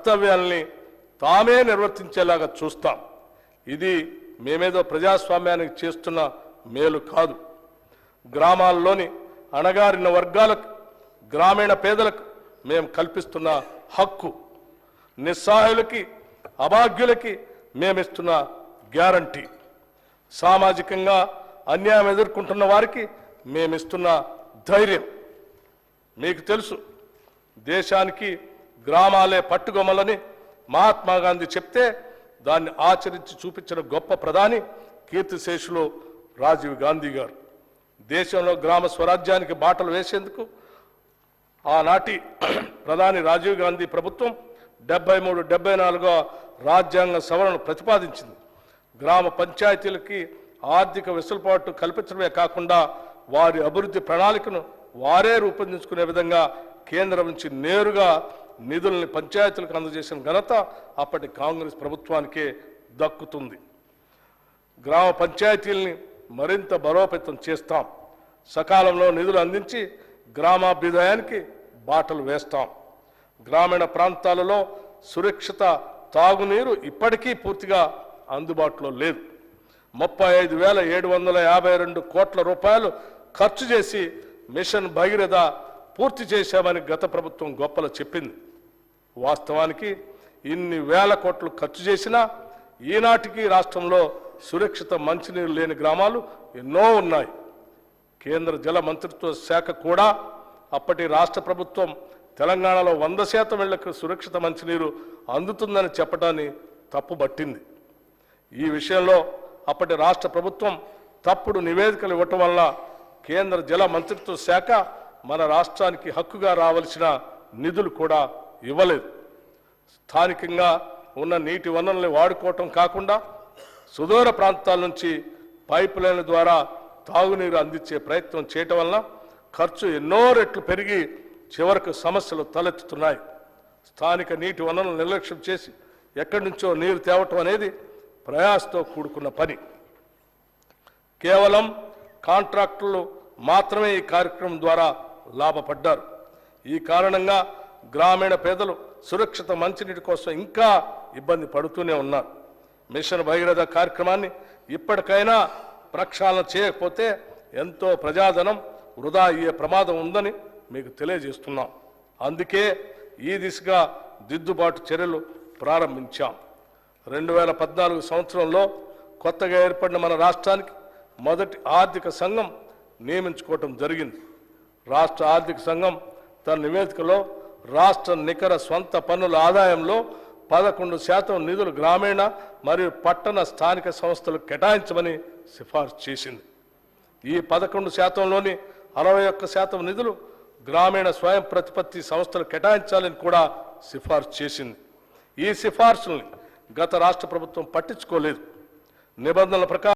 కర్తవ్యాల్ని తామే నిర్వర్తించేలాగా చూస్తాం. ఇది మేమేదో ప్రజాస్వామ్యానికి చేస్తున్న మేలు కాదు. గ్రామాల్లోని అణగారిన వర్గాలకు, గ్రామీణ పేదలకు మేము కల్పిస్తున్న హక్కు, నిస్సహాయులకి, అభాగ్యులకి మేమిస్తున్న గ్యారంటీ, సామాజికంగా అన్యాయం ఎదుర్కొంటున్న వారికి మేమిస్తున్న ధైర్యం. మీకు తెలుసు, దేశానికి గ్రామాలే పట్టుగొమ్మలని మహాత్మా గాంధీ చెప్తే దాన్ని ఆచరించి చూపించిన గొప్ప ప్రధాని కీర్తిశేషులు రాజీవ్ గాంధీ గారు. దేశంలో గ్రామ స్వరాజ్యానికి బాటలు వేసేందుకు ఆనాటి ప్రధాని రాజీవ్ గాంధీ ప్రభుత్వం 73-74వ రాజ్యాంగ సవరణను ప్రతిపాదించింది. గ్రామ పంచాయతీలకి ఆర్థిక వెసులుబాటు కల్పించడమే కాకుండా వారి అభివృద్ధి ప్రణాళికను వారే రూపొందించుకునే విధంగా కేంద్రం నుంచి నేరుగా నిధుల్ని పంచాయతీలకు అందజేసిన ఘనత అప్పటి కాంగ్రెస్ ప్రభుత్వానికే దక్కుతుంది. గ్రామ పంచాయతీల్ని మరింత బలోపేతం చేస్తాం. సకాలంలో నిధులు అందించి గ్రామాభ్యుదయానికి బాటలు వేస్తాం. గ్రామీణ ప్రాంతాలలో సురక్షిత తాగునీరు ఇప్పటికీ పూర్తిగా అందుబాటులో లేదు. 35,752 కోట్ల రూపాయలు ఖర్చు చేసి మిషన్ భగీరథ పూర్తి చేశామని గత ప్రభుత్వం గొప్పలు చెప్పింది. వాస్తవానికి ఇన్ని వేల కోట్లు ఖర్చు చేసినా ఈనాటికి రాష్ట్రంలో సురక్షిత మంచినీరు లేని గ్రామాలు ఎన్నో ఉన్నాయి. కేంద్ర జల మంత్రిత్వ శాఖ కూడా అప్పటి రాష్ట్ర ప్రభుత్వం తెలంగాణలో 100% ఇళ్లకు సురక్షిత మంచినీరు అందుతుందని చెప్పడాన్ని తప్పుబట్టింది. ఈ విషయంలో అప్పటి రాష్ట్ర ప్రభుత్వం తప్పుడు నివేదికలు ఇవ్వటం వల్ల కేంద్ర జల మంత్రిత్వ శాఖ మన రాష్ట్రానికి హక్కుగా రావాల్సిన నిధులు కూడా ఇవ్వలేదు. స్థానికంగా ఉన్న నీటి వనరుల్ని వాడుకోవటం కాకుండా సుదూర ప్రాంతాల నుంచి పైప్ లైన్ల ద్వారా తాగునీరు అందించే ప్రయత్నం చేయటం వల్ల ఖర్చు ఎన్నో రెట్లు పెరిగి చివరకు సమస్యలు తలెత్తుతున్నాయి. స్థానిక నీటి వనరులను నిర్లక్ష్యం చేసి ఎక్కడి నుంచో నీరు తేవటం అనేది ప్రయాసతో కూడుకున్న పని. కేవలం కాంట్రాక్టులు మాత్రమే ఈ కార్యక్రమం ద్వారా లాభపడ్డారు. ఈ కారణంగా గ్రామీణ పేదలు సురక్షిత మంచినీటి కోసం ఇంకా ఇబ్బంది పడుతూనే ఉన్నారు. మిషన్ భగీరథ కార్యక్రమాన్ని ఇప్పటికైనా ప్రక్షాళన చేయకపోతే ఎంతో ప్రజాధనం వృధా అయ్యే ప్రమాదం ఉందని మీకు తెలియజేస్తున్నాం. అందుకే ఈ దిశగా దిద్దుబాటు చర్యలు ప్రారంభించాం. 2014 సంవత్సరంలో కొత్తగా ఏర్పడిన మన రాష్ట్రానికి మొదటి ఆర్థిక సంఘం నియమించుకోవటం జరిగింది. రాష్ట్ర ఆర్థిక సంఘం తన నివేదికలో రాష్ట్ర నికర స్వంత పన్నుల ఆదాయంలో 11% నిధులు గ్రామీణ మరియు పట్టణ స్థానిక సంస్థలకు కేటాయించమని సిఫార్సు చేసింది. ఈ 11%లోని 61% నిధులు గ్రామీణ స్వయం ప్రతిపత్తి సంస్థలు కేటాయించాలని కూడా సిఫార్సు చేసింది. ఈ సిఫార్సుల్ని గత రాష్ట్ర ప్రభుత్వం పట్టించుకోలేదు. నిబంధనల ప్రకారం